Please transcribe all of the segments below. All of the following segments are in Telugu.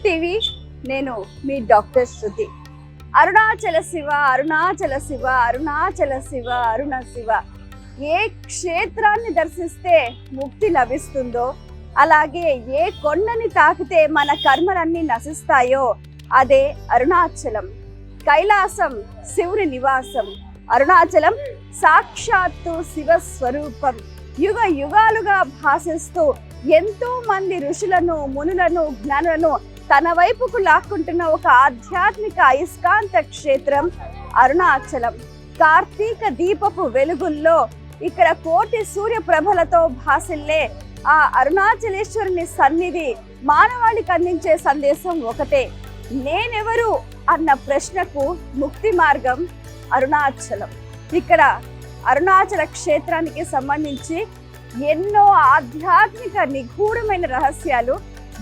టీవీ నేను మీ డాక్టర్ శృతి. అరుణాచల శివ అరుణాచల శివ అరుణాచల శివ అరుణ శివ. ఏ క్షేత్రాన్ని దర్శిస్తే ముక్తి లభిస్తుందో, అలాగే ఏ కొండని తాకితే మన కర్మలన్నీ నశిస్తాయో అదే అరుణాచలం. కైలాసం శివుని నివాసం. అరుణాచలం సాక్షాత్తు శివ స్వరూపం. యుగ యుగాలుగా భాసిస్తూ ఎంతో మంది ఋషులను, మునులను, జ్ఞానులను తన వైపుకు లాక్కుంటున్న ఒక ఆధ్యాత్మిక అయస్కాంత క్షేత్రం అరుణాచలం. కార్తీక దీపపు వెలుగుల్లో ఇక్కడ కోటి సూర్య ప్రభలతో భాసిల్లే ఆ అరుణాచలేశ్వరుని సన్నిధి మానవాళికి అందించే సందేశం ఒకటే. నేనెవరు అన్న ప్రశ్నకు ముక్తి మార్గం అరుణాచలం. ఇక్కడ అరుణాచల క్షేత్రానికి సంబంధించి ఎన్నో ఆధ్యాత్మిక నిగూఢమైన రహస్యాలు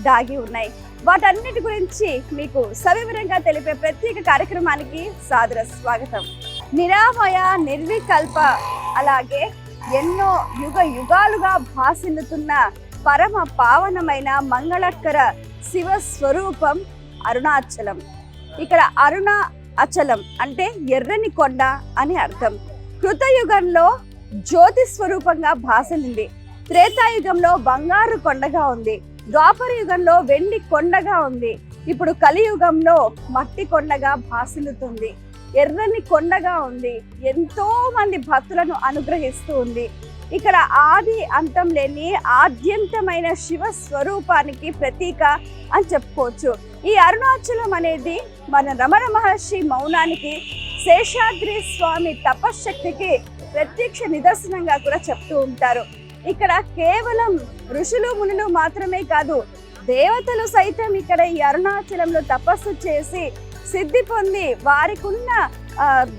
దాగి ఉన్నాయి. వాటన్నిటి గురించి మీకు సవివరంగా తెలిపే ప్రత్యేక కార్యక్రమానికి సాదర స్వాగతం. నిరామయ, నిర్వికల్ప, అలాగే ఎన్నో యుగ యుగాలుగా భాసిల్లుతున్న పరమ పావనమైన మంగళకర శివ స్వరూపం అరుణాచలం. ఇక్కడ అరుణ అచలం అంటే ఎర్రని కొండ అని అర్థం. కృతయుగంలో జ్యోతి స్వరూపంగా భాసిల్లింది. త్రేతాయుగంలో బంగారు కొండగా ఉంది. ద్వాపర యుగంలో వెండి కొండగా ఉంది. ఇప్పుడు కలియుగంలో మట్టి కొండగా భాసిల్లుతుంది. ఎర్రని కొండగా ఉంది. ఎంతో మంది భక్తులను అనుగ్రహిస్తూ ఉంది. ఇక్కడ ఆది అంతం లేని ఆద్యంతమైన శివ స్వరూపానికి ప్రతీక అని చెప్పుకోవచ్చు. ఈ అరుణాచలం అనేది మన రమణ మహర్షి మౌనానికి, శేషాద్రి స్వామి తపశ్శక్తికి ప్రత్యక్ష నిదర్శనంగా కూడా చెప్తూ ఉంటారు. ఇక్కడ కేవలం ఋషులు, మునులు మాత్రమే కాదు, దేవతలు సైతం ఇక్కడ ఈ అరుణాచలంలో తపస్సు చేసి సిద్ధి పొంది వారికి ఉన్న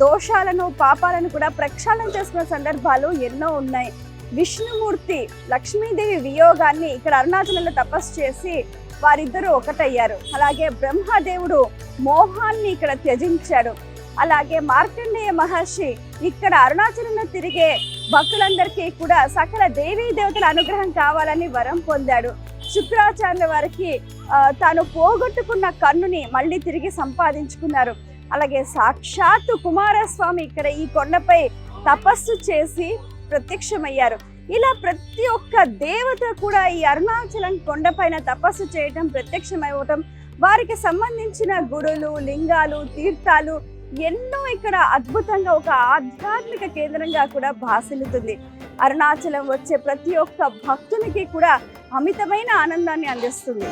దోషాలను, పాపాలను కూడా ప్రక్షాళన చేసుకున్న సందర్భాలు ఎన్నో ఉన్నాయి. విష్ణుమూర్తి లక్ష్మీదేవి వియోగాన్ని ఇక్కడ అరుణాచలంలో తపస్సు చేసి వారిద్దరూ ఒకటయ్యారు. అలాగే బ్రహ్మదేవుడు మోహాన్ని ఇక్కడ త్యజించాడు. అలాగే మార్కండేయ మహర్షి ఇక్కడ అరుణాచలంలో తిరిగే భక్తులందరికీ కూడా సకల దేవీ దేవతల అనుగ్రహం కావాలని వరం పొందాడు. శుక్రాచార్యుల వారికి తాను పోగొట్టుకున్న కన్నుని మళ్ళీ తిరిగి సంపాదించుకున్నారు. అలాగే సాక్షాత్తు కుమారస్వామి ఇక్కడ ఈ కొండపై తపస్సు చేసి ప్రత్యక్షమయ్యారు. ఇలా ప్రతి ఒక్క దేవత కూడా ఈ అరుణాచలం కొండపైన తపస్సు చేయటం, ప్రత్యక్షమవ్వటం, వారికి సంబంధించిన గుడులు, లింగాలు, తీర్థాలు ఎన్నో ఇక్కడ అద్భుతంగా ఒక ఆధ్యాత్మిక కేంద్రంగా కూడా భాసిల్లుతుంది. అరుణాచలం వచ్చే ప్రతి ఒక్క భక్తునికి కూడా అమితమైన ఆనందాన్ని అందిస్తుంది.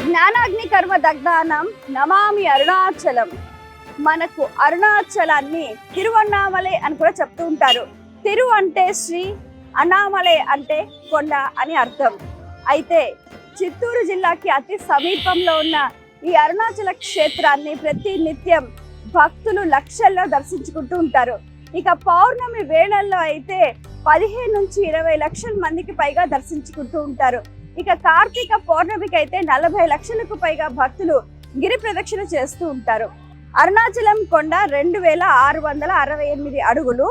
జ్ఞానాగ్ని కర్మ దగ్ధానం నమామి అరుణాచలం. మనకు అరుణాచలాన్ని తిరువన్నామలై అని కూడా చెప్తూ ఉంటారు. తిరు అంటే శ్రీ, అన్నామలై అంటే కొండ అని అర్థం. అయితే చిత్తూరు జిల్లాకి అతి సమీపంలో ఉన్న ఈ అరుణాచల క్షేత్రాన్ని ప్రతి నిత్యం భక్తులు లక్షల్లో దర్శించుకుంటూ ఉంటారు. ఇక పౌర్ణమి వేళల్లో అయితే 15 నుంచి 20 లక్షల మందికి పైగా దర్శించుకుంటూ ఉంటారు. ఇక కార్తీక పౌర్ణమికి అయితే 40 లక్షలకు పైగా భక్తులు గిరి ప్రదక్షిణ చేస్తూ ఉంటారు. అరుణాచలం కొండ 2668 అడుగులు.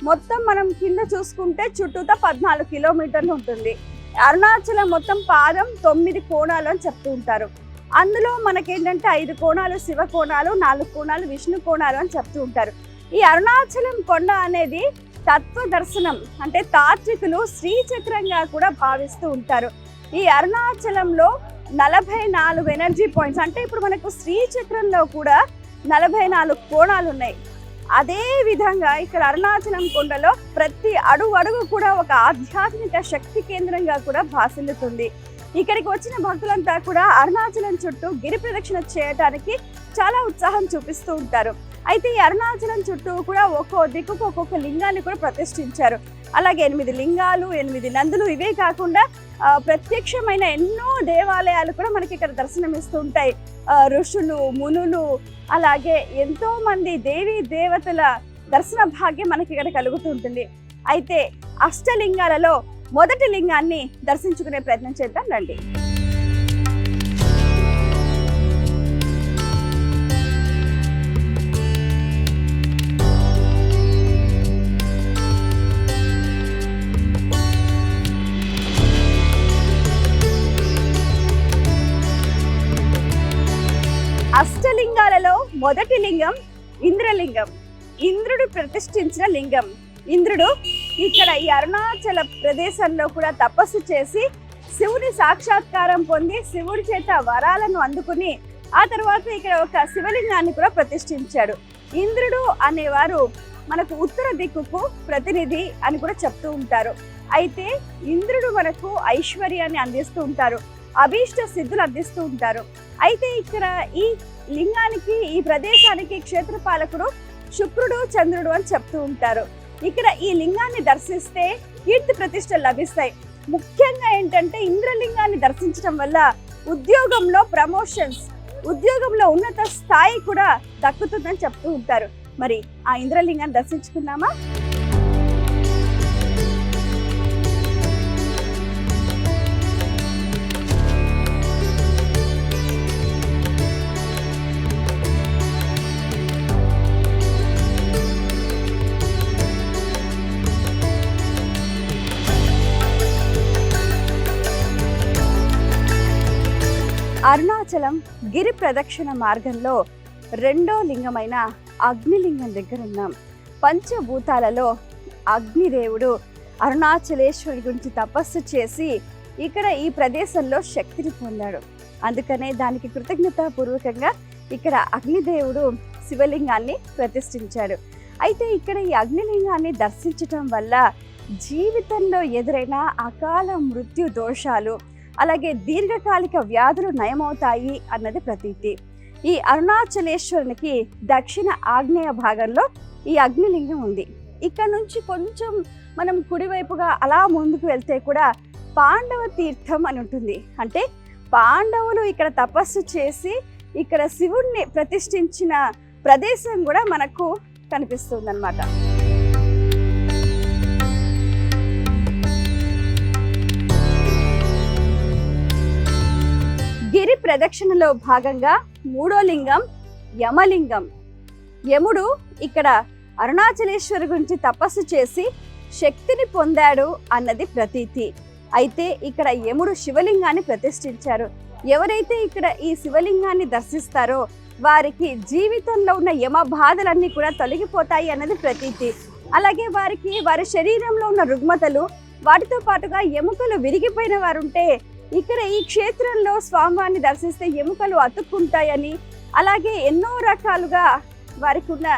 మొత్తం మనం కింద చూసుకుంటే చుట్టూతా 14 కిలోమీటర్లు ఉంటుంది. అరుణాచలం మొత్తం పాదం 9 కోణాలు అని చెప్తూ ఉంటారు. అందులో మనకేంటంటే 5 కోణాలు శివ కోణాలు, 4 కోణాలు విష్ణు కోణాలు అని చెప్తూ ఉంటారు. ఈ అరుణాచలం కొండ అనేది తత్వ దర్శనం అంటే తాత్వికులు శ్రీచక్రంగా కూడా భావిస్తూ ఉంటారు. ఈ అరుణాచలంలో 44 ఎనర్జీ పాయింట్స్, అంటే ఇప్పుడు మనకు శ్రీచక్రంలో కూడా 44 కోణాలు ఉన్నాయి. అదే విధంగా ఇక్కడ అరుణాచలం కొండలో ప్రతి అడుగు కూడా ఒక ఆధ్యాత్మిక శక్తి కేంద్రంగా కూడా భాసిల్లుతుంది. ఇక్కడికి వచ్చిన భక్తులంతా కూడా అరుణాచలం చుట్టూ గిరి ప్రదక్షిణ చేయడానికి చాలా ఉత్సాహం చూపిస్తూ ఉంటారు. అయితే ఈ అరుణాచలం చుట్టూ కూడా ఒక్కో దిక్కుకు ఒక్కొక్క లింగాన్ని కూడా ప్రతిష్ఠించారు. అలాగే 8 లింగాలు, 8 నందులు, ఇవే కాకుండా ప్రత్యక్షమైన ఎన్నో దేవాలయాలు కూడా మనకి ఇక్కడ దర్శనమిస్తూ ఉంటాయి. ఋషులు, మునులు, అలాగే ఎంతో మంది దేవీ దేవతల దర్శన భాగ్యం మనకి ఇక్కడ కలుగుతూ ఉంటుంది. అయితే అష్టలింగాలలో మొదటి లింగాన్ని దర్శించుకునే ప్రయత్నం చేద్దాం రండి. అష్టలింగాలలో మొదటి లింగం ఇంద్రలింగం. ఇంద్రుడు ప్రతిష్ఠించిన లింగం. ఇంద్రుడు ఇక్కడ ఈ అరుణాచల ప్రదేశంలో కూడా తపస్సు చేసి శివుని సాక్షాత్కారం పొంది శివుడి చేత వరాలను అందుకుని ఆ తర్వాత ఇక్కడ ఒక శివలింగాన్ని కూడా ప్రతిష్ఠించాడు. ఇంద్రుడు అనేవారు మనకు ఉత్తర దిక్కుకు ప్రతినిధి అని కూడా చెప్తూ ఉంటారు. అయితే ఇంద్రుడు మనకు ఐశ్వర్యాన్ని అందిస్తూ ఉంటారు, అభీష్ట సిద్ధులు అందిస్తూ ఉంటారు. అయితే ఇక్కడ ఈ లింగానికి ఈ ప్రదేశానికి క్షేత్రపాలకుడు శుక్రుడు చంద్రుడు అని చెప్తూ ఉంటారు. ఇక్కడ ఈ లింగాన్ని దర్శిస్తే కీర్తి ప్రతిష్టలు లభిస్తాయి. ముఖ్యంగా ఏంటంటే ఇంద్రలింగాన్ని దర్శించడం వల్ల ఉద్యోగంలో ప్రమోషన్స్, ఉద్యోగంలో ఉన్నత స్థాయి కూడా దక్కుతుందని చెప్తూ ఉంటారు. మరి ఆ ఇంద్రలింగాన్ని దర్శించుకున్నామా? అరుణాచలం గిరి ప్రదక్షిణ మార్గంలో రెండో లింగమైన అగ్నిలింగం దగ్గర ఉన్నాం. పంచభూతాలలో అగ్నిదేవుడు అరుణాచలేశ్వరుడి గురించి తపస్సు చేసి ఇక్కడ ఈ ప్రదేశంలో శక్తిని పొందాడు. అందుకనే దానికి కృతజ్ఞతాపూర్వకంగా ఇక్కడ అగ్నిదేవుడు శివలింగాన్ని ప్రతిష్ఠించాడు. అయితే ఇక్కడ ఈ అగ్నిలింగాన్ని దర్శించటం వల్ల జీవితంలో ఎదురైన అకాల మృత్యు దోషాలు అలాగే దీర్ఘకాలిక వ్యాధులు నయమవుతాయి అన్నది ప్రతీతి. ఈ అరుణాచలేశ్వరునికి దక్షిణ ఆగ్నేయ భాగంలో ఈ అగ్నిలింగం ఉంది. ఇక్కడ నుంచి కొంచెం మనం కుడివైపుగా అలా ముందుకు వెళ్తే కూడా పాండవ తీర్థం అని ఉంటుంది. అంటే పాండవులు ఇక్కడ తపస్సు చేసి ఇక్కడ శివుణ్ణి ప్రతిష్ఠించిన ప్రదేశం కూడా మనకు కనిపిస్తుంది అన్నమాట. గిరి ప్రదక్షిణలో భాగంగా మూడో లింగం యమలింగం. యముడు ఇక్కడ అరుణాచలేశ్వరు గురించి తపస్సు చేసి శక్తిని పొందాడు అన్నది ప్రతీతి. అయితే ఇక్కడ యముడు శివలింగాన్ని ప్రతిష్ఠించారు. ఎవరైతే ఇక్కడ ఈ శివలింగాన్ని దర్శిస్తారో వారికి జీవితంలో ఉన్న యమ బాధలన్నీ కూడా తొలగిపోతాయి అన్నది ప్రతీతి. అలాగే వారికి వారి శరీరంలో ఉన్న రుగ్మతలు వాటితో పాటుగా ఎముకలు విరిగిపోయిన వారు ఉంటే ఇక్కడ ఈ క్షేత్రంలో స్వామివారిని దర్శిస్తే ఎముకలు అతుక్కుంటాయని, అలాగే ఎన్నో రకాలుగా వారికి ఉన్న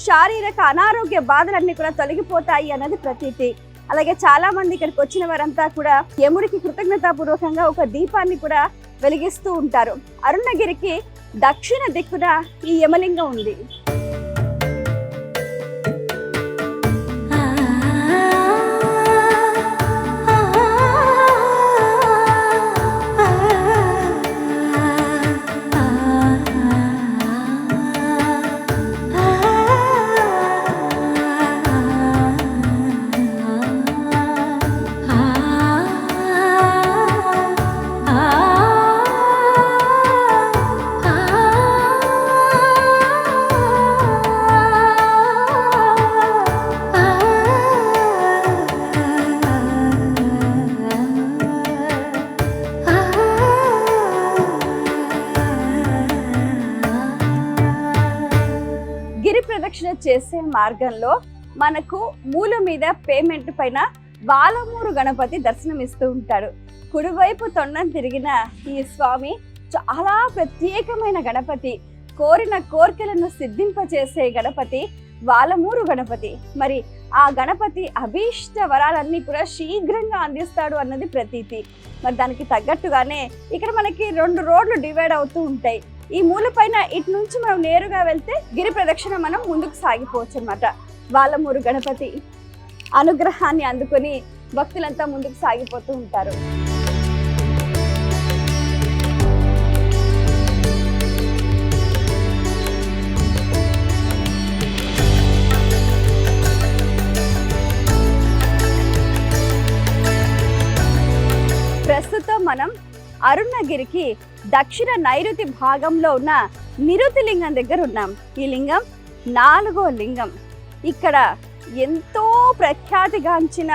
శారీరక అనారోగ్య బాధలన్నీ కూడా తొలగిపోతాయి అన్నది ప్రతీతి. అలాగే చాలా మంది ఇక్కడికి వచ్చిన వారంతా కూడా యముడికి కృతజ్ఞతాపూర్వకంగా ఒక దీపాన్ని కూడా వెలిగిస్తూ ఉంటారు. అరుణగిరికి దక్షిణ దిక్కున ఈ యమలింగం ఉంది. ప్రదక్షిణ చేసే మార్గంలో మనకు మూల మీద పేమెంట్ పైన బాలమూరు గణపతి దర్శనమిస్తూ ఉంటాడు. కుడివైపు తొండం తిరిగిన ఈ స్వామి చాలా ప్రత్యేకమైన గణపతి, కోరిన కోరికలను సిద్ధింపచేసే గణపతి బాలమూరు గణపతి. మరి ఆ గణపతి అభీష్ట వరాలన్నీ కూడా శీఘ్రంగా అందిస్తాడు అన్నది ప్రతీతి. మరి దానికి తగ్గట్టుగానే ఇక్కడ మనకి 2 రోడ్లు డివైడ్ అవుతూ ఉంటాయి. ఈ మూల పైన ఇటు నుంచి మనం నేరుగా వెళ్తే గిరి ప్రదక్షిణ మనం ముందుకు సాగిపోవచ్చు అన్నమాట. బాలమూరు గణపతి అనుగ్రహాన్ని అందుకొని భక్తులంతా ముందుకు సాగిపోతూ ఉంటారు. ప్రస్తుతం మనం అరుణగిరికి దక్షిణ నైరుతి భాగంలో ఉన్న నిరుతి లింగం దగ్గర ఉన్నాం. ఈ లింగం 4వ లింగం. ఇక్కడ ఎంతో ప్రఖ్యాతిగాంచిన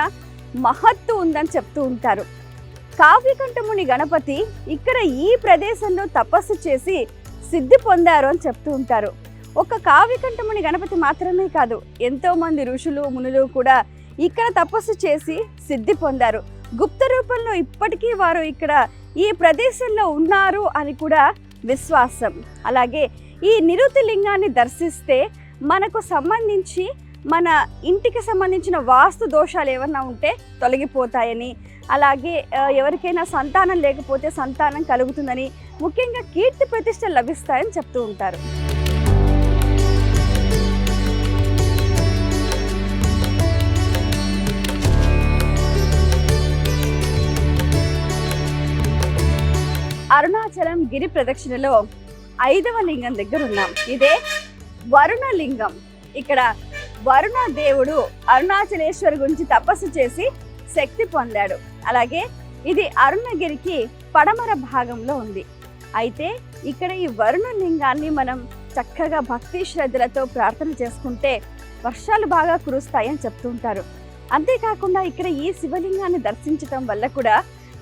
మహత్తు ఉందని చెప్తూ ఉంటారు. కావ్యకంఠముని గణపతి ఇక్కడ ఈ ప్రదేశంలో తపస్సు చేసి సిద్ధి పొందారు అని చెప్తూ ఉంటారు. ఒక కావ్యకంఠముని గణపతి మాత్రమే కాదు, ఎంతోమంది ఋషులు మునులు కూడా ఇక్కడ తపస్సు చేసి సిద్ధి పొందారు. గుప్త రూపంలో ఇప్పటికీ వారు ఇక్కడ ఈ ప్రదేశంలో ఉన్నారు అని కూడా విశ్వాసం. అలాగే ఈ నిరుతి లింగాన్ని దర్శిస్తే మనకు సంబంధించి మన ఇంటికి సంబంధించిన వాస్తు దోషాలు ఏమన్నా ఉంటే తొలగిపోతాయని, అలాగే ఎవరికైనా సంతానం లేకపోతే సంతానం కలుగుతుందని, ముఖ్యంగా కీర్తి ప్రతిష్టలు లభిస్తాయని చెప్తూ ఉంటారు. అరుణాచలం గిరి ప్రదక్షిణలో 5వ లింగం దగ్గర ఉన్నాం. ఇదే వరుణ లింగం. ఇక్కడ వరుణ దేవుడు అరుణాచలేశ్వరి గురించి తపస్సు చేసి శక్తి పొందాడు. అలాగే ఇది అరుణగిరికి పడమర భాగంలో ఉంది. అయితే ఇక్కడ ఈ వరుణ లింగాన్ని మనం చక్కగా భక్తి శ్రద్ధలతో ప్రార్థన చేసుకుంటే వర్షాలు బాగా కురుస్తాయని చెప్తుంటారు. అంతేకాకుండా ఇక్కడ ఈ శివలింగాన్ని దర్శించటం వల్ల కూడా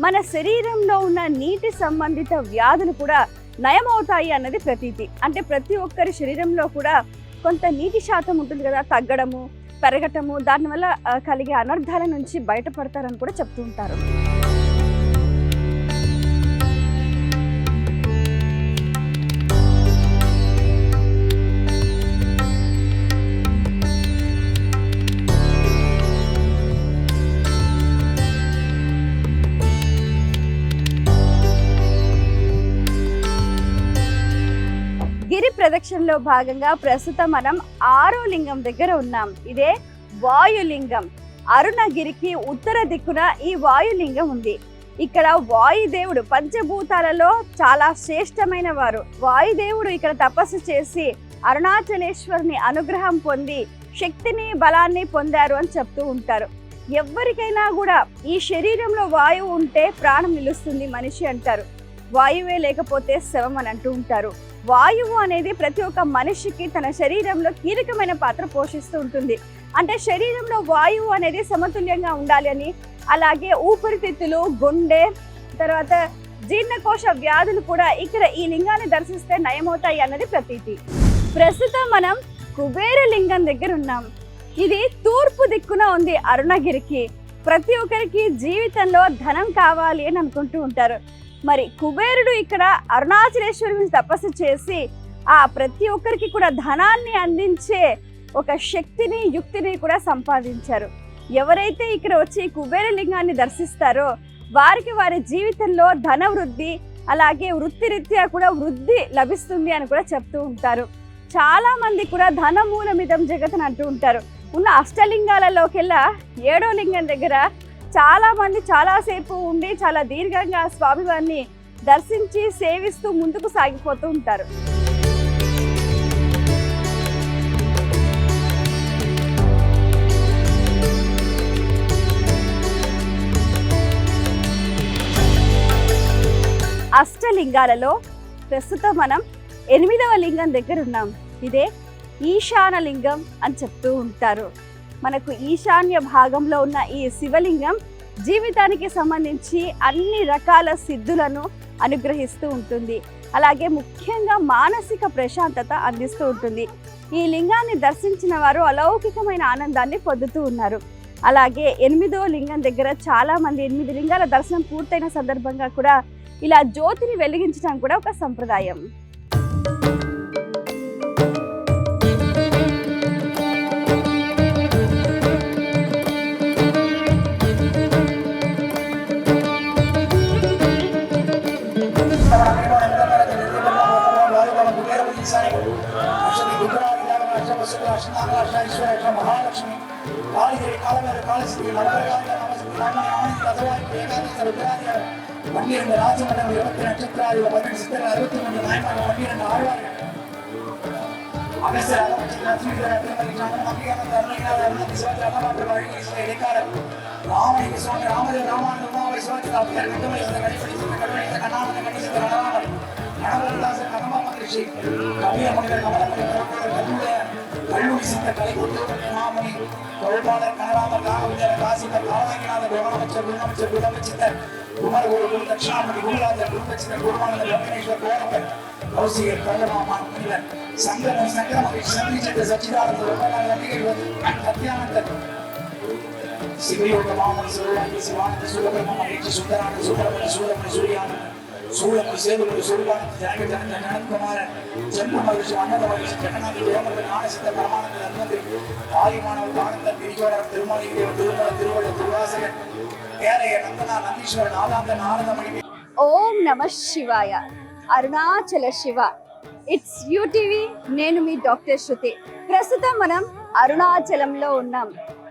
మన శరీరంలో ఉన్న నీటి సంబంధిత వ్యాధులు కూడా నయమవుతాయి అన్నది ప్రతీతి. అంటే ప్రతి ఒక్కరి శరీరంలో కూడా కొంత నీటి శాతం ఉంటుంది కదా, తగ్గడము పెరగటము, దానివల్ల కలిగే అనర్థాల నుంచి బయటపడతారని కూడా చెప్తూ ఉంటారు. గిరి ప్రదక్షిణలో భాగంగా ప్రస్తుతం మనం 6వ లింగం దగ్గర ఉన్నాం. ఇదే వాయులింగం. అరుణగిరికి ఉత్తర దిక్కున ఈ వాయులింగం ఉంది. ఇక్కడ వాయుదేవుడు పంచభూతాలలో చాలా శ్రేష్టమైన వారు. వాయుదేవుడు ఇక్కడ తపస్సు చేసి అరుణాచలేశ్వరుని అనుగ్రహం పొంది శక్తిని బలాన్ని పొందారు అని చెప్తూ ఉంటారు. ఎవరికైనా కూడా ఈ శరీరంలో వాయువు ఉంటే ప్రాణం నిలుస్తుంది మనిషి అంటారు. వాయువే లేకపోతే శవం అని అంటూ ఉంటారు. వాయువు అనేది ప్రతి ఒక్క మనిషికి తన శరీరంలో కీలకమైన పాత్ర పోషిస్తూ ఉంటుంది. అంటే శరీరంలో వాయువు అనేది సమతుల్యంగా ఉండాలి అని, అలాగే ఊపిరితిత్తులు, గుండె, తర్వాత జీర్ణకోశ వ్యాధులు కూడా ఇక్కడ ఈ లింగాన్ని దర్శిస్తే నయమవుతాయి అన్నది ప్రతీతి. ప్రస్తుతం మనం కుబేర లింగం దగ్గర ఉన్నాం. ఇది తూర్పు దిక్కున ఉంది అరుణగిరికి. ప్రతి ఒక్కరికి జీవితంలో ధనం కావాలి అని అనుకుంటూ ఉంటారు. మరి కుబేరుడు ఇక్కడ అరుణాచలేశ్వరి గురించి తపస్సు చేసి ఆ ప్రతి ఒక్కరికి కూడా ధనాన్ని అందించే ఒక శక్తిని, యుక్తిని కూడా సంపాదించారు. ఎవరైతే ఇక్కడ వచ్చి కుబేర లింగాన్ని దర్శిస్తారో వారికి వారి జీవితంలో ధన వృద్ధి, అలాగే వృత్తిరీత్యా కూడా వృద్ధి లభిస్తుంది అని కూడా చెప్తూ ఉంటారు. చాలా మంది కూడా ధనమూలమిదం జగత్ అంటూ ఉంటారు. ఉన్న అష్టలింగాలలోకెల్లా 7వ లింగం దగ్గర చాలా మంది చాలాసేపు ఉండి చాలా దీర్ఘంగా స్వామివారిని దర్శించి సేవిస్తూ ముందుకు సాగిపోతూ ఉంటారు. అష్టలింగాలలో ప్రస్తుతం మనం 8వ లింగం దగ్గర ఉన్నాం. ఇదే ఈశాన లింగం అని చెప్తూ ఉంటారు. మనకు ఈశాన్య భాగంలో ఉన్న ఈ శివలింగం జీవితానికి సంబంధించి అన్ని రకాల సిద్ధులను అనుగ్రహిస్తూ ఉంటుంది. అలాగే ముఖ్యంగా మానసిక ప్రశాంతత అందిస్తూ ఉంటుంది. ఈ లింగాన్ని దర్శించిన వారు అలౌకికమైన ఆనందాన్ని పొందుతూ ఉన్నారు. అలాగే 8వ లింగం దగ్గర చాలా మంది 8 లింగాల దర్శనం పూర్తయిన సందర్భంగా కూడా ఇలా జ్యోతిని వెలిగించడం కూడా ఒక సంప్రదాయం. మహాలక్ష్మి కాళిదేవి కాలమేర కాళశ్రీ பன்னிரண்டு ராஜமண்டலம் 20 நட்சத்திராதிகள் 18 சித்தர்கள் 63 நாயன்மார்கள் 12 ஆழ்வார்கள் அகஸ்தியர் அகமதி லட்சுமிதர திருமதி நம்பியானந்த அருணகிரிநாதர் அருணதி சிவாஜி அகமாற்று வழங்கி இடைக்காரர் ராமலிங்க சுவாமி ராமதேவ ராமானந்த உமாவை சிவாஜி காப்பியர் கட்டுமலை கடிப்பிடித்த கடுமைத்த கண்ணாமந்த கண்டித்த கணவாமல் கணவர்களாசர் ககமா மகிழ்ச்சி கவிய மனிதர் கமலமணி கல்லுடைய கல்லூரி சித்த கலை கொண்டு மாமணி தொழில்பாளர் கனராமர் காவியர் காசிபர் காவலங்கிநாதர் யோகாமச்சர் குணாமச்சர் குணாமச்சித்தர் குமரகுரு தட்சிணாமணி குருராஜர் குருதட்சிண குருவானந்த வெங்கடேஸ்வர் கோரப்பன் கௌசிகர் கல்லமாமான் முனிவர் சங்கர சங்கரமகை சந்திரச்சந்திர சச்சிதானந்த சத்யானந்தன் சிவயோக மாமன் சிவவாங்கி சிவானந்த சூலபிரம மகிழ்ச்சி சுந்தரானந்த சுப்பிரமணி சூலமணி சூரியானந்த சூலமணி சேதுபதி சூர்வானந்த ஜனக ஜனந்த நனத்குமாரன் ஜென்ம மகிழ்ச்சி அன்னத மகிழ்ச்சி ஜெகநாத தேவமர்கள் ஆனசித்த பரமானந்த நன்மந்திரி ஆதிமானவர் ஆனந்த திரிகோணர் திருமலை திருமல திருவள்ள திருவாசகன் கேரைய நந்தனா நந்தீஸ்வரன் ஆதாந்த நாரதமணி. ఓం నమ శివాయ. అరుణాచల శివ. It's UTV. నేను మీ డాక్టర్ శృతి. ప్రస్తుతం మనం అరుణాచలంలో ఉన్నాం.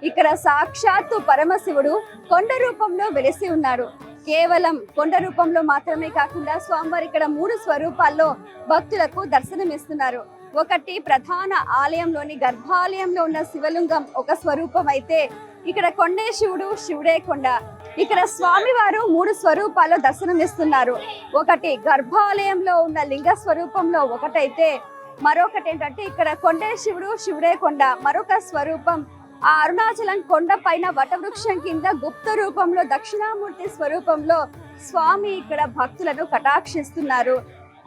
ఇక్కడ సాక్షాత్తు పరమశివుడు కొండ రూపంలో వెలిసి ఉన్నాడు. కేవలం కొండ రూపంలో మాత్రమే కాకుండా స్వామివారు ఇక్కడ 3 స్వరూపాల్లో భక్తులకు దర్శనమిస్తున్నారు. ఒకటి ప్రధాన ఆలయంలోని గర్భాలయంలో ఉన్న శివలింగం ఒక స్వరూపం అయితే, ఇక్కడ కొండే శివుడు, శివుడే కొండ. ఇక్కడ స్వామివారు 3 స్వరూపాల్లో దర్శనమిస్తున్నారు. ఒకటి గర్భాలయంలో ఉన్న లింగ స్వరూపంలో ఒకటైతే, మరొకటి ఏంటంటే ఇక్కడ కొండే శివుడు, శివుడే కొండ. మరొక స్వరూపం ఆ అరుణాచలం కొండ పైన వటవృక్షం కింద గుప్త రూపంలో దక్షిణామూర్తి స్వరూపంలో స్వామి ఇక్కడ భక్తులను కటాక్షిస్తున్నారు.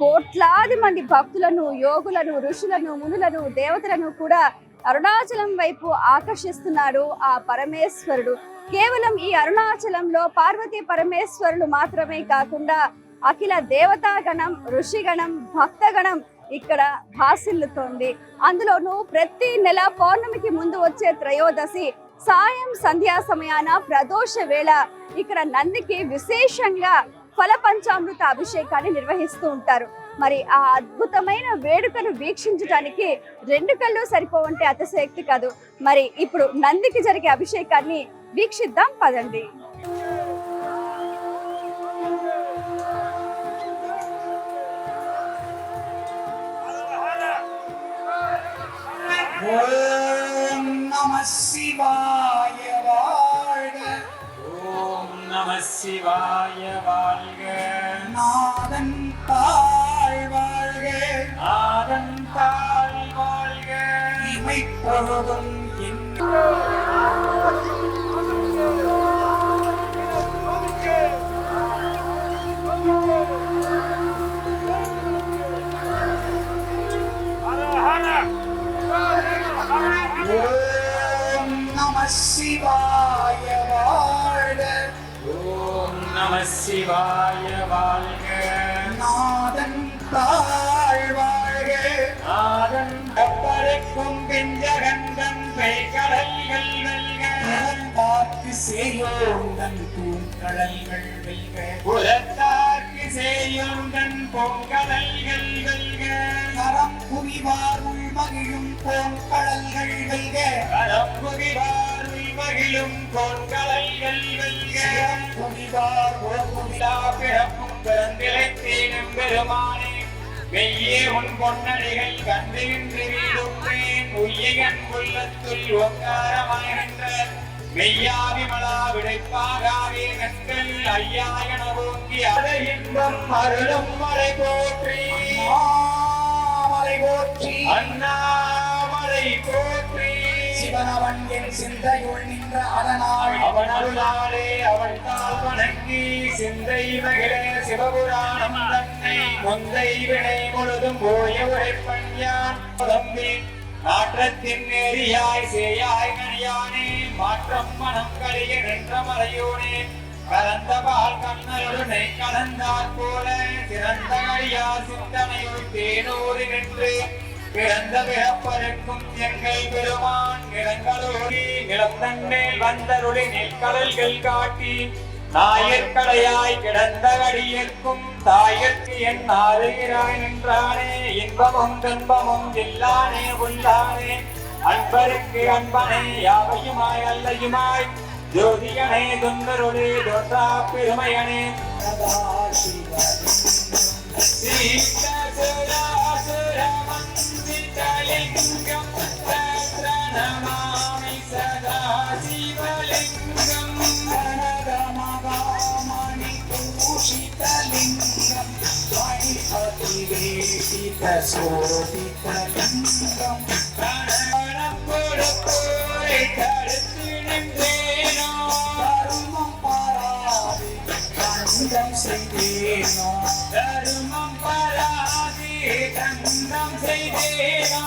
కోట్లాది మంది భక్తులను, యోగులను, ఋషులను, మునులను, దేవతలను కూడా అరుణాచలం వైపు ఆకర్షిస్తున్నాడు ఆ పరమేశ్వరుడు. కేవలం ఈ అరుణాచలంలో పార్వతీ పరమేశ్వరులు మాత్రమే కాకుండా అఖిల దేవతాగణం, ఋషిగణం, భక్తగణం ఇక్కడ భాసిల్లుతోంది. అందులోనూ ప్రతి నెల పౌర్ణమికి ముందు వచ్చే త్రయోదశి సాయం సంధ్యా సమయాన ప్రదోష వేళ ఇక్కడ నందికి విశేషంగా ఫల పంచామృత అభిషేకాన్ని నిర్వహిస్తూ ఉంటారు. మరి ఆ అద్భుతమైన వేడుకను వీక్షించడానికి 2 కళ్ళు సరిపోవంటే అతిశయోక్తి కాదు. మరి ఇప్పుడు నందికి జరిగే అభిషేకాన్ని వీక్షిద్దాం పదండి. ఓం నమః శివాయ வாழ்க. ஓம் நம சிவாய வாழ்க. நாதன் தாழ் வாழ்க. நாதன் தாழ் வாழ்க. இமை பொழுதும் ஓம் நம சிவாய வாழ்க. ஓம் நம சிவாய வாழ்க. நாதன் தாழ் வாழ்க. நாதன் கப்பருக்கும் பிஞ்சகந்தன் பெய்கடல்கள் வெல்க. புறத்தார்க்கு சேயோந்தன் பூங்கடல்கள் வெல்க. புறத்தார்க்கு சேயோந்தன் பொங்கடல்கள் வெல்க. கரம் புரிவார் உள்மகிழும் பூங்கடல்கள் வெல்க. கரம்புகிவார் உள்மகிழும் பொங்கடல்கள் வெல்க. புரிவார் விழா பிறப்பும் பிறந்திழைத்தேனும் பெருமானே, மெய்யே உன் பொன்னடிகள் கண்டின்று வீடுற்றேன். உய்யகன் உள்ளத்துள் ஒங்காரமாய்கின்ற மெய்யாவிமலா விடைப்பாகாவே கண்கள் ஐயாயன ஓங்கி அதை இன்பம் அருளும் மலை போற்றி. மாமலை போற்றி. அண்ணாமலை போற்றி. சிவனவன் என் சிந்தையுள் நின்ற அதனால் அவன் அருளாலே அவள் தாள் வணங்கி சிந்தை மகிழ சிவபுராணம் தன்னை முந்தை வினை முழுதும் போய உரைப்பன் யான் தம்பி. நாற்றத்தின் நேரியாய் சேயாய் கனியானே, மாற்றம் மனம் கலிய நின்ற மலையோனே, கலந்த பால் கண்ணருடனை கலந்தாற் போல சிறந்த கழியா சிந்தனையுள் தேனூறி நின்று பிறந்த பிறப்பருக்கும் எங்கள் பெருமான் நிலங்களோடி நிலத்தன்மேல் வந்தருளி நெற்கடல்கள் காட்டி நாயற்கடையாய் கிடந்த அடியேற்கும் தாயற்கு என் ஆறுகிறாய் நின்றானே. இன்பமும் துன்பமும் இல்லானே உள்ளானே, அன்பருக்கு அன்பனே யாவையுமாய் அல்லையுமாய் ஜோதியனே துந்தருளே தோற்றா பெருமையனே. சீதசுராசுரமந்திதலிங்கம் நமாமி சதா சிவலிங்கம். கனகமகாமணி பூஷிதலிங்கம் மணிபதிவேஷித சோபிதலிங்கம். கணவனப்பொழுப்போரை தடுத்து நின்றேனோ, கருமம் பாராது கலகம் செய்தேனா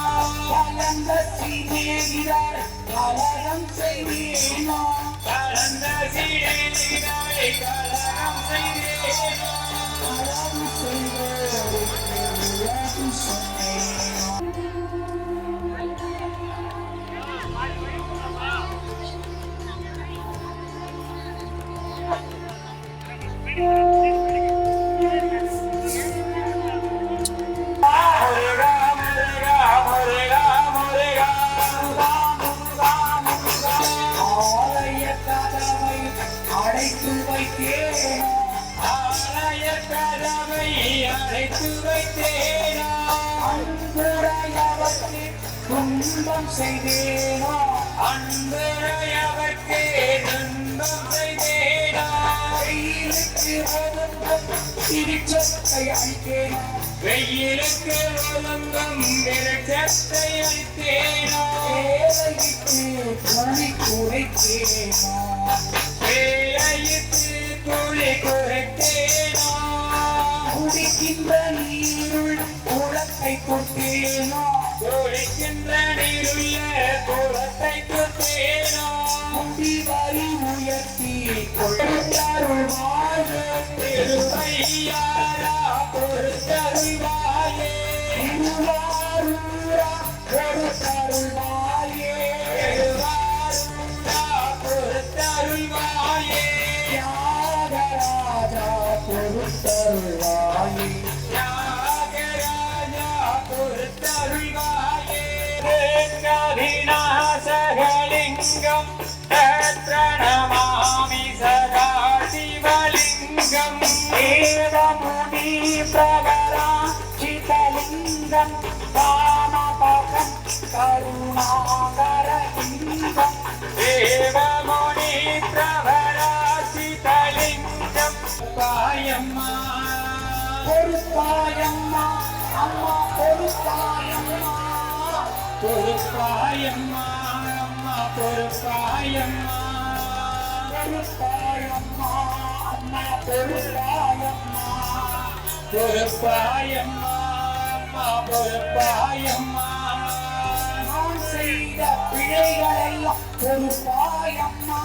கலந்த சீனேகிறார் கலகம் செய்தேனா கலந்த சீடேனாய் கலகம் செய்தேனா கலகம் செய்தேன் சொன்னேன் முருகா முருகா முருகா முருகா ஆலய கதவை அடைத்து வைத்தேன் ஆலய கதவை அடைத்து வைத்தேனா அன்புடையவர்க்கு துன்பம் செய்தேனோ அன்பரையவர்க்கே துன்பம் செய்தேனா வெயிலுக்கு ஒதுங்கும் திருச்சத்தை அளித்தேனோ வெயிலுக்கு ஒழுங்கும் வெளிச்சத்தை அளித்தேனா வேலையிட்டு பணி குறைத்தேனோ வேலையிட்டு கூலி குறைத்தேனா குடிக்கின்ற நீருள் குளத்தை கொட்டேனோ குடிக்கின்ற நீருள்ள குளத்தை கொத்தேனா முடிவரி உயர்த்தி கொள்ளாருள்வாழ திருவையாரா பொறுத்தருள்வாயே திருவாரூரா கொடுத்தருள்வாயே திருவாரூரா பொறுத்தருள்வாயே தியாகராஜா பொறுத்தருள்வாயே தியாகராஜா பொறுத்தருள்வாயே விநாசகலிங்கம் பிரணமாமி சதா சிவலிங்கம் வேதமுனி பிரகரா சிதலிங்கம் ராமபகம் கருணாகரலிங்கம் தேவமுனி பிரபராசிதலிங்கம் பாயம்மா பொறுப்பாயம்மா அம்மா பொறுப்பாயம்மா பொறுப்பாயம்மா அம்மா பொறுப்பாயம்மா பொறுப்பாயம்மா அம்மா பொறுப்பாயம்மா பொறுப்பாயம்மா அம்மா பொறுப்பாயம்மா நான் செய்த பிழைகளெல்லாம் பொறுப்பாயம்மா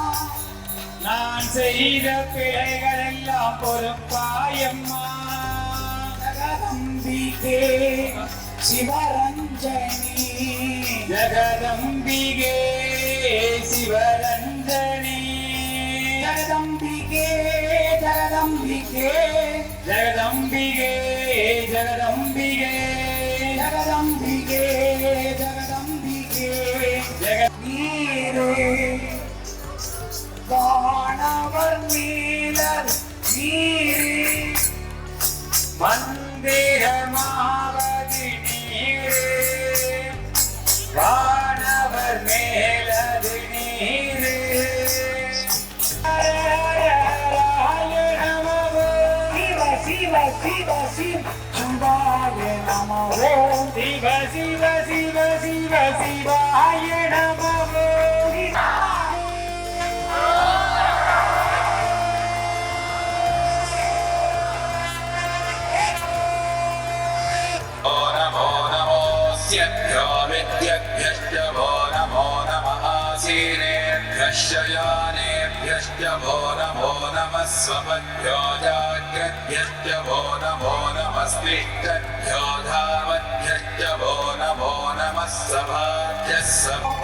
நான் செய்த பிழைகளெல்லாம் பொறுப்பாயம்மா ஜகதம்பிகே சிவரஞ்சனி ஜகதம்பிகே சிவரஞ்சனி ஜகதம்பிகே ஜகதம்பிகே ஜகதம்பிகே ஜகதம்பிகே ஜகதம்பிகே ஜகதம்பிகே நீரே வானவர் நீலர் நீரே மந்திரமாவது நீரே வானவர் மேலது நீரே சிவ சிவ சிவ சிவ சுவாய நமோ சிவ சிவ சிவ சிவ சிவாய நமோ नमोऽस्यभ्यो विद्यभ्यश्च वो नमो नमः आसीनेभ्यश्च यानेभ्यश्च वो नमो नमः स्वपद्भ्यो जाग्रद्भ्यश्च वो नमो नमस्तिष्ठद्भ्यो धावद्भ्यश्च वो नमो नमः सभाभ्यः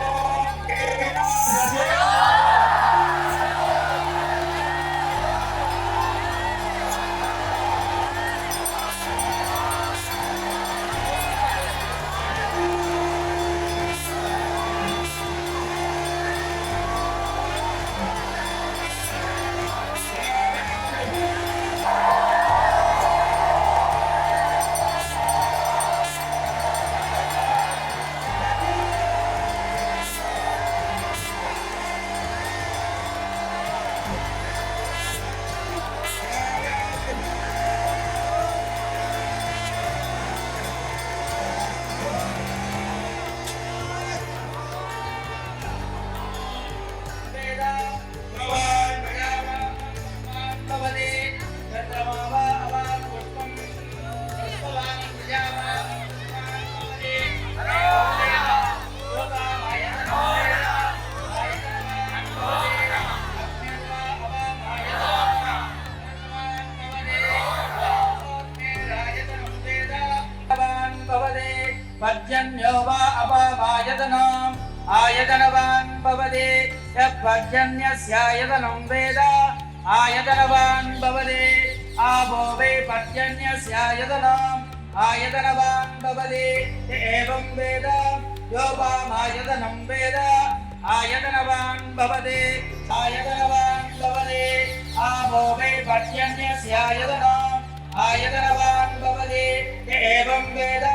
पर्जन्यो वा अपवायतनम् आयतनवान् भवति यः पर्जन्यस्यायतनं वेद आयतनवान् भवति आपो वै पर्जन्यस्यायतनम् आयतनवान् भवति एवं वेद योपामायतनं वेद आयतनवान् भवति आयतनवान् भवति आपो वै पर्जन्यस्यायतनम् आयतनवान् भवति एवं वेद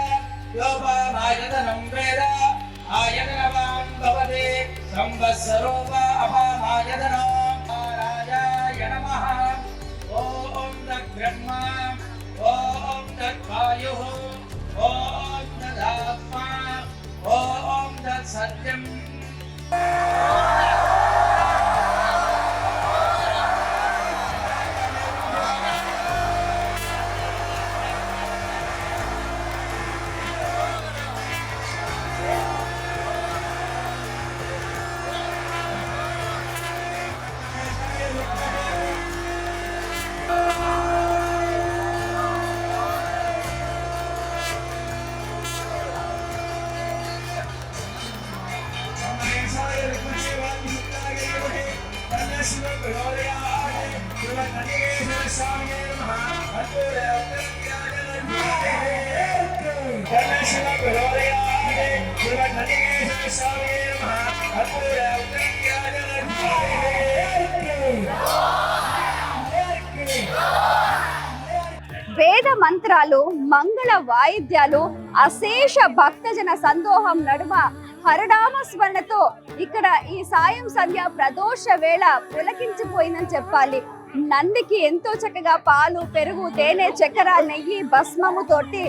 योपामायतनं वेद आयतनवान् भवति संवत्सरो वा अपामायतनम् राजाय नमः ॐ तद्ब्रह्मा ॐ तद्वायुः ॐ तदात्मा ॐ तत्सत्यम् వేద మంత్రాలు, మంగళ వాయిద్యాలు, అశేష భక్తజన సందోహం నడుమ హరనామ స్మరణతో ఇక్కడ ఈ సాయం సంధ్య ప్రదోష వేళ పులకించిపోయిందని చెప్పాలి. నందికి ఎంతో చక్కగా పాలు, పెరుగు, తేనె, చక్కెర, నెయ్యి, భస్మము తోటి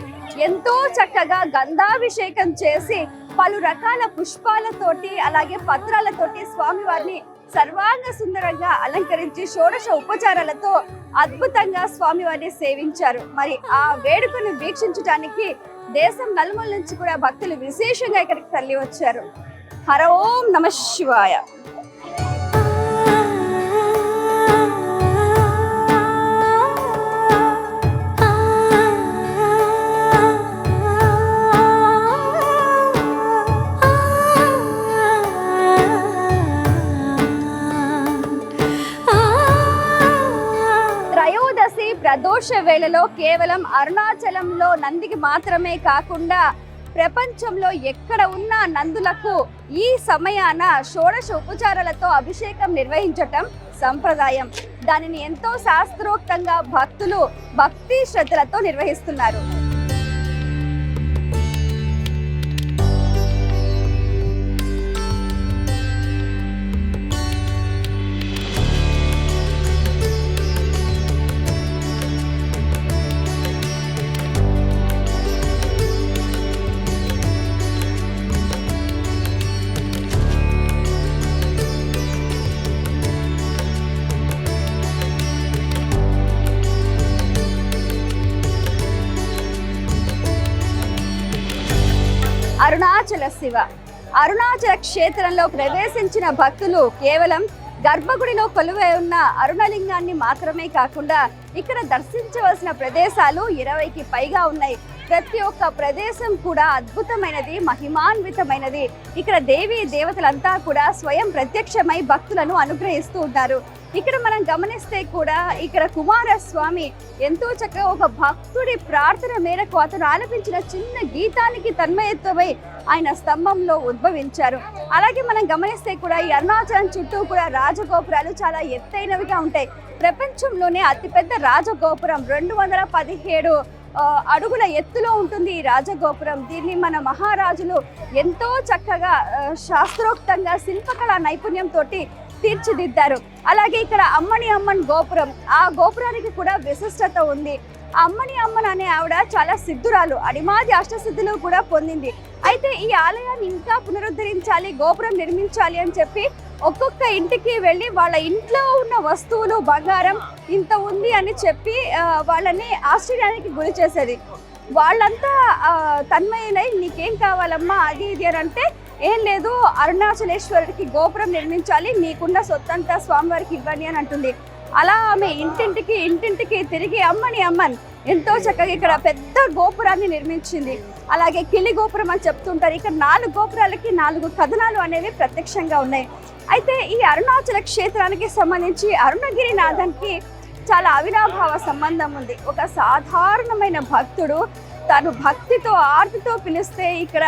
ఎంతో చక్కగా గంధాభిషేకం చేసి పలు రకాల పుష్పాలతోటి అలాగే పత్రాలతోటి స్వామివారిని సర్వాంగ సుందరంగా అలంకరించి షోడశ ఉపచారాలతో అద్భుతంగా స్వామివారిని సేవించారు. మరి ఆ వేడుకను వీక్షించడానికి దేశం నలుమూల నుంచి కూడా భక్తులు విశేషంగా ఇక్కడికి తరలి వచ్చారు. హర ఓం నమః శివాయ. ప్రదోష వేళలో కేవలం అరుణాచలంలో నందికి మాత్రమే కాకుండా ప్రపంచంలో ఎక్కడ ఉన్న నందులకు ఈ సమయాన షోడశ ఉపచారాలతో అభిషేకం నిర్వహించటం సంప్రదాయం. దానిని ఎంతో శాస్త్రోక్తంగా భక్తులు భక్తి శ్రద్ధలతో నిర్వహిస్తున్నారు. అరుణాచల శివ. అరుణాచల క్షేత్రంలో ప్రవేశించిన భక్తులు కేవలం గర్భగుడిలో కొలువై ఉన్న అరుణలింగాన్ని మాత్రమే కాకుండా ఇక్కడ దర్శించవలసిన ప్రదేశాలు 20కి పైగా ఉన్నాయి. ప్రతి ఒక్క ప్రదేశం కూడా అద్భుతమైనది, మహిమాన్వితమైనది. ఇక్కడ దేవీ దేవతలంతా కూడా స్వయం ప్రత్యక్షమై భక్తులను అనుగ్రహిస్తూ ఉంటారు. ఇక్కడ మనం గమనిస్తే కూడా ఇక్కడ కుమారస్వామి ఎంతో చక్కగా ఒక భక్తుడి ప్రార్థన మేరకు అతను ఆలపించిన చిన్న గీతానికి తన్మయత్వమై ఆయన స్తంభంలో ఉద్భవించారు. అలాగే మనం గమనిస్తే కూడా ఈ అరుణాచలం చుట్టూ కూడా రాజగోపురాలు చాలా ఎత్తైనవిగా ఉంటాయి. ప్రపంచంలోనే అతిపెద్ద రాజగోపురం 217 అడుగుల ఎత్తులో ఉంటుంది ఈ రాజగోపురం. దీన్ని మన మహారాజులు ఎంతో చక్కగా శాస్త్రోక్తంగా శిల్పకళా నైపుణ్యంతో తీర్చిదిద్దారు. అలాగే ఇక్కడ అమ్మని అమ్మన్ గోపురం, ఆ గోపురానికి కూడా విశిష్టత ఉంది. అమ్మని అమ్మన్ అనే ఆవిడ చాలా సిద్ధురాలు, అడిమాది అష్టసిద్ధులు కూడా పొందింది. అయితే ఈ ఆలయాన్ని ఇంకా పునరుద్ధరించాలి, గోపురం నిర్మించాలి అని చెప్పి ఒక్కొక్క ఇంటికి వెళ్ళి వాళ్ళ ఇంట్లో ఉన్న వస్తువులు, బంగారం ఇంత ఉంది అని చెప్పి వాళ్ళని ఆశ్చర్యానికి గురి చేసేది. వాళ్ళంతా తన్మయులై నీకేం కావాలమ్మా అది ఇది అని అంటే, ఏం లేదు అరుణాచలేశ్వరుడికి గోపురం నిర్మించాలి, నీకున్న సొత్తంతా స్వామివారికి ఇవ్వండి అని అంటుంది. అలా ఆమె ఇంటింటికి తిరిగి అమ్మని అమ్మన్ ఎంతో చక్కగా ఇక్కడ పెద్ద గోపురాన్ని నిర్మించింది. అలాగే కిలి గోపురం అని చెప్తుంటారు. ఇక్కడ 4 గోపురాలకి 4 కథనాలు అనేవి ప్రత్యక్షంగా ఉన్నాయి. అయితే ఈ అరుణాచల క్షేత్రానికి సంబంధించి అరుణగిరినాథానికి చాలా అవినాభావ సంబంధం ఉంది. ఒక సాధారణమైన భక్తుడు తను భక్తితో ఆర్తితో పిలిస్తే ఇక్కడ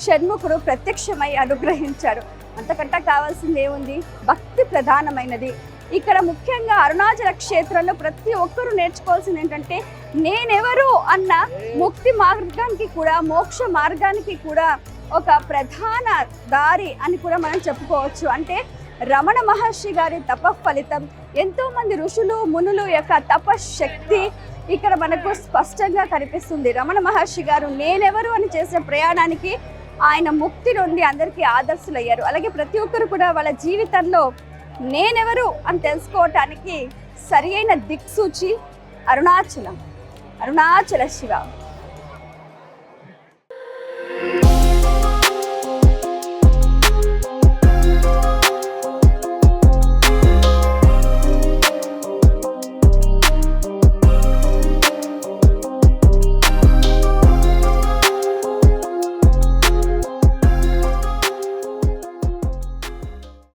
షణ్ముఖుడు ప్రత్యక్షమై అనుగ్రహించాడు. అంతకంటే కావాల్సింది ఏముంది? భక్తి ప్రధానమైనది. ఇక్కడ ముఖ్యంగా అరుణాచల క్షేత్రంలో ప్రతి ఒక్కరూ నేర్చుకోవాల్సింది ఏంటంటే నేనెవరు అన్న ముక్తి మార్గానికి కూడా మోక్ష మార్గానికి కూడా ఒక ప్రధాన దారి అని కూడా మనం చెప్పుకోవచ్చు. అంటే రమణ మహర్షి గారి తప ఫలితం, ఎంతో మంది ఋషులు మునులు యొక్క తపశక్తి ఇక్కడ మనకు స్పష్టంగా కనిపిస్తుంది. రమణ మహర్షి గారు నేనెవరు అని చేసిన ప్రయాణానికి ఆయన ముక్తి నుండి అందరికీ ఆదర్శులయ్యారు. అలాగే ప్రతి ఒక్కరు కూడా వాళ్ళ జీవితంలో నేనెవరు అని తెలుసుకోవటానికి సరి అయిన దిక్సూచి అరుణాచల శివ.